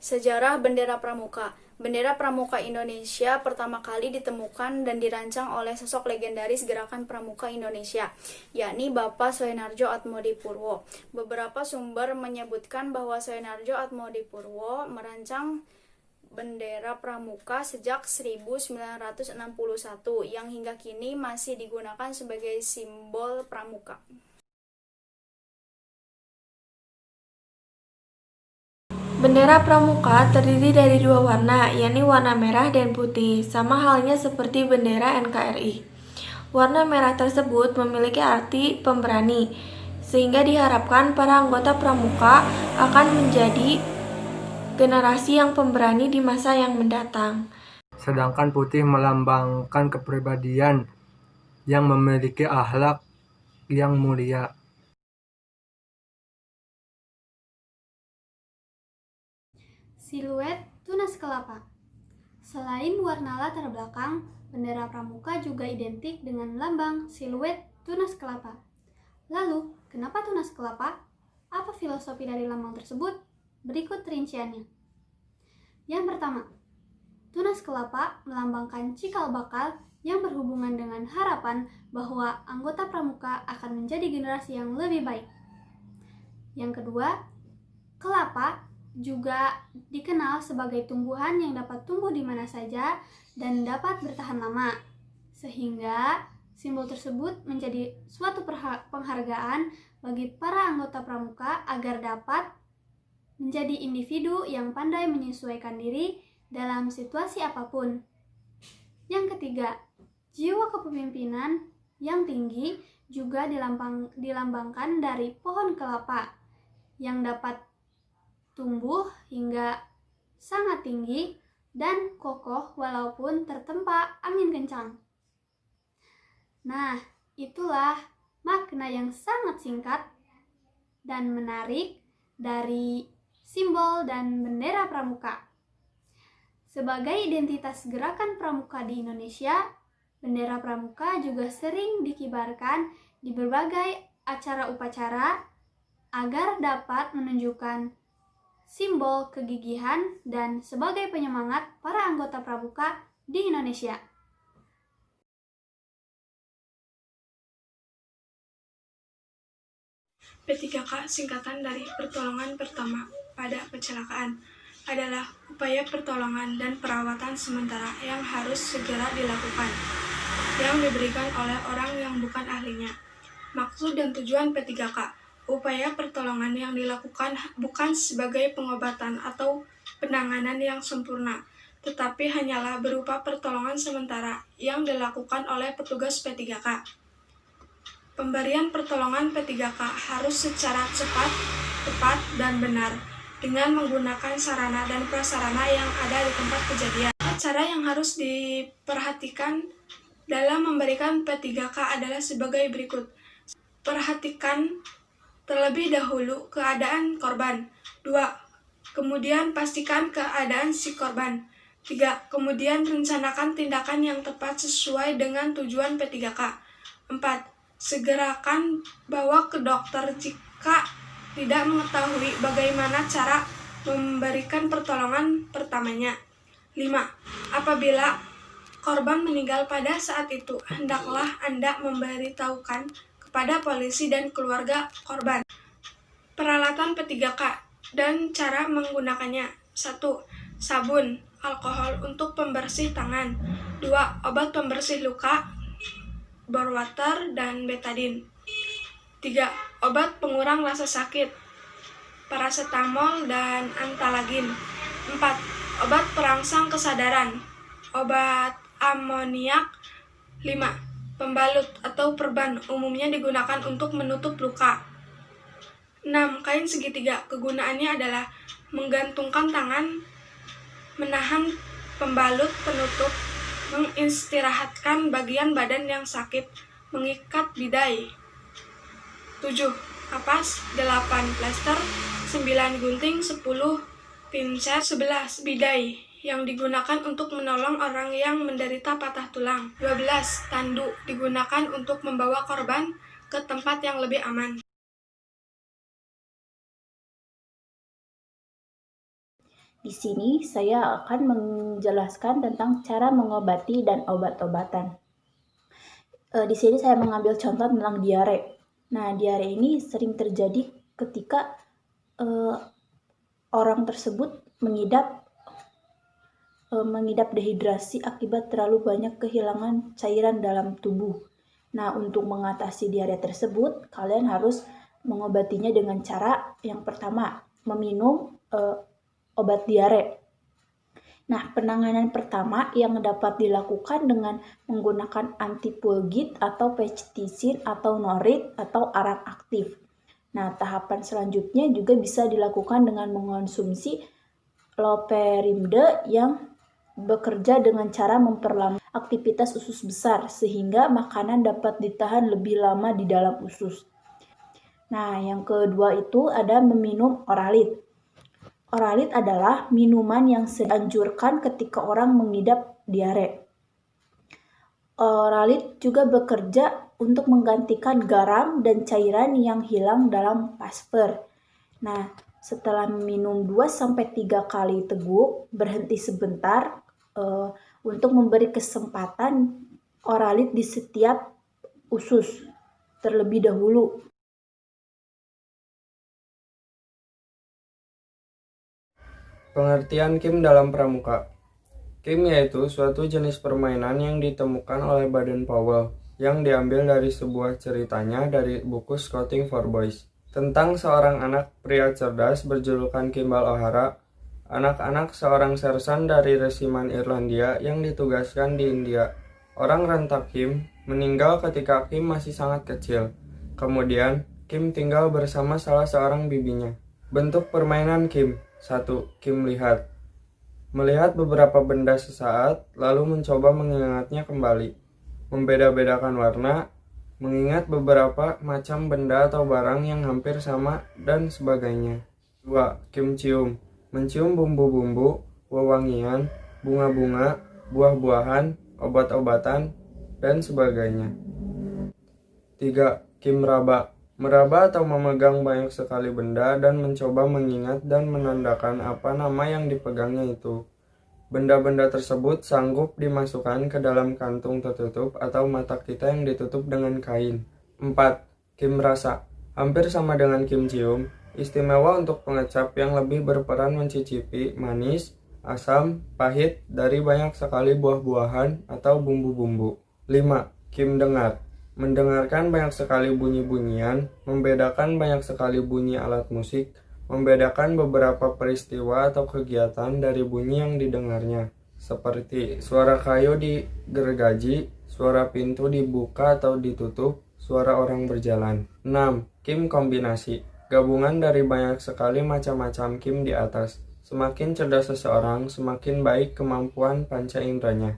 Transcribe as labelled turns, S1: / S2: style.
S1: Sejarah Bendera Pramuka. Bendera Pramuka Indonesia pertama kali ditemukan dan dirancang oleh sosok legendaris gerakan pramuka Indonesia, yakni Bapak Soenardjo Atmodipurwo. Beberapa sumber menyebutkan bahwa Soenardjo Atmodipurwo merancang bendera pramuka sejak 1961 yang hingga kini masih digunakan sebagai simbol pramuka.
S2: Bendera Pramuka terdiri dari dua warna, yakni warna merah dan putih, sama halnya seperti bendera NKRI. Warna merah tersebut memiliki arti pemberani, sehingga diharapkan para anggota Pramuka akan menjadi generasi yang pemberani di masa yang mendatang.
S3: Sedangkan putih melambangkan kepribadian yang memiliki akhlak yang mulia.
S4: Siluet tunas kelapa. Selain warna latar belakang, bendera pramuka juga identik dengan lambang siluet tunas kelapa. Lalu, kenapa tunas kelapa? Apa filosofi dari lambang tersebut? Berikut rinciannya. Yang pertama, tunas kelapa melambangkan cikal bakal yang berhubungan dengan harapan bahwa anggota pramuka akan menjadi generasi yang lebih baik. Yang kedua, kelapa juga dikenal sebagai tumbuhan yang dapat tumbuh di mana saja dan dapat bertahan lama, sehingga simbol tersebut menjadi suatu penghargaan bagi para anggota pramuka agar dapat menjadi individu yang pandai menyesuaikan diri dalam situasi apapun. Yang ketiga, jiwa kepemimpinan yang tinggi juga dilambangkan dari pohon kelapa yang dapat tumbuh hingga sangat tinggi dan kokoh walaupun tertempa angin kencang. Nah, itulah makna yang sangat singkat dan menarik dari simbol dan bendera pramuka. Sebagai identitas gerakan pramuka di Indonesia, bendera pramuka juga sering dikibarkan di berbagai acara upacara agar dapat menunjukkan simbol kegigihan dan sebagai penyemangat para anggota pramuka di Indonesia.
S5: P3K singkatan dari pertolongan pertama pada kecelakaan adalah upaya pertolongan dan perawatan sementara yang harus segera dilakukan, yang diberikan oleh orang yang bukan ahlinya. Maksud dan tujuan P3K, upaya pertolongan yang dilakukan bukan sebagai pengobatan atau penanganan yang sempurna, tetapi hanyalah berupa pertolongan sementara yang dilakukan oleh petugas P3K. Pemberian pertolongan P3K harus secara cepat, tepat, dan benar, dengan menggunakan sarana dan prasarana yang ada di tempat kejadian. Cara yang harus diperhatikan dalam memberikan P3K adalah sebagai berikut. Perhatikan terlebih dahulu keadaan korban. 2. Kemudian pastikan keadaan si korban. 3. Kemudian rencanakan tindakan yang tepat sesuai dengan tujuan P3K. 4. Segerakan bawa ke dokter jika tidak mengetahui bagaimana cara memberikan pertolongan pertamanya. 5. Apabila korban meninggal pada saat itu, hendaklah Anda memberitahukan kepada polisi dan keluarga korban. Peralatan P3K dan cara menggunakannya. 1. Sabun, alkohol untuk pembersih tangan. 2. Obat pembersih luka, bore water, dan betadine. 3. Obat pengurang rasa sakit, paracetamol dan antalagin. 4. Obat perangsang kesadaran, obat amoniak. 5. Pembalut atau perban umumnya digunakan untuk menutup luka. 6. Kain segitiga. Kegunaannya adalah menggantungkan tangan, menahan pembalut penutup, mengistirahatkan bagian badan yang sakit, mengikat bidai. 7. Kapas, 8. Plester, 9. Gunting, 10. Pinset, 11. Bidai yang digunakan untuk menolong orang yang menderita patah tulang. 12. Tandu digunakan untuk membawa korban ke tempat yang lebih aman.
S6: Di sini saya akan menjelaskan tentang cara mengobati dan obat-obatan. Di sini saya mengambil contoh tentang diare. Nah, diare ini sering terjadi ketika orang tersebut mengidap dehidrasi akibat terlalu banyak kehilangan cairan dalam tubuh. Nah, untuk mengatasi diare tersebut, kalian harus mengobatinya dengan cara yang pertama, meminum obat diare. Nah, penanganan pertama yang dapat dilakukan dengan menggunakan antipulgit atau pectisin atau norit atau arang aktif. Nah, tahapan selanjutnya juga bisa dilakukan dengan mengonsumsi loperamide yang bekerja dengan cara memperlambat aktivitas usus besar sehingga makanan dapat ditahan lebih lama di dalam usus. Nah, yang kedua itu ada meminum oralit. Oralit adalah minuman yang dianjurkan ketika orang mengidap diare. Oralit juga bekerja untuk menggantikan garam dan cairan yang hilang dalam pasper. Nah, setelah minum 2-3 kali teguk, berhenti sebentar untuk memberi kesempatan oralit di setiap usus terlebih dahulu.
S7: Pengertian Kim dalam Pramuka. Kim yaitu suatu jenis permainan yang ditemukan oleh Baden-Powell yang diambil dari sebuah ceritanya dari buku Scouting for Boys tentang seorang anak pria cerdas berjulukan Kimball O'Hara, anak-anak seorang sersan dari resimen Irlandia yang ditugaskan di India. Orang rentak Kim meninggal ketika Kim masih sangat kecil. Kemudian, Kim tinggal bersama salah seorang bibinya. Bentuk permainan Kim. 1. Kim melihat beberapa benda sesaat, lalu mencoba mengingatnya kembali. Membeda-bedakan warna, mengingat beberapa macam benda atau barang yang hampir sama, dan sebagainya. 2. Kim cium, mencium bumbu-bumbu, wewangian, bunga-bunga, buah-buahan, obat-obatan, dan sebagainya. 3. Kim meraba atau memegang banyak sekali benda dan mencoba mengingat dan menandakan apa nama yang dipegangnya itu. Benda-benda tersebut sanggup dimasukkan ke dalam kantung tertutup atau mata kita yang ditutup dengan kain. 4. Kim rasa. Hampir sama dengan Kim cium, istimewa untuk pengecap yang lebih berperan mencicipi manis, asam, pahit dari banyak sekali buah-buahan atau bumbu-bumbu. 5. Kim dengar. Mendengarkan banyak sekali bunyi-bunyian, membedakan banyak sekali bunyi alat musik, membedakan beberapa peristiwa atau kegiatan dari bunyi yang didengarnya, seperti suara kayu digergaji, suara pintu dibuka atau ditutup, suara orang berjalan. 6. Kim kombinasi. Gabungan dari banyak sekali macam-macam Kim di atas. Semakin cerdas seseorang, semakin baik kemampuan panca inderanya.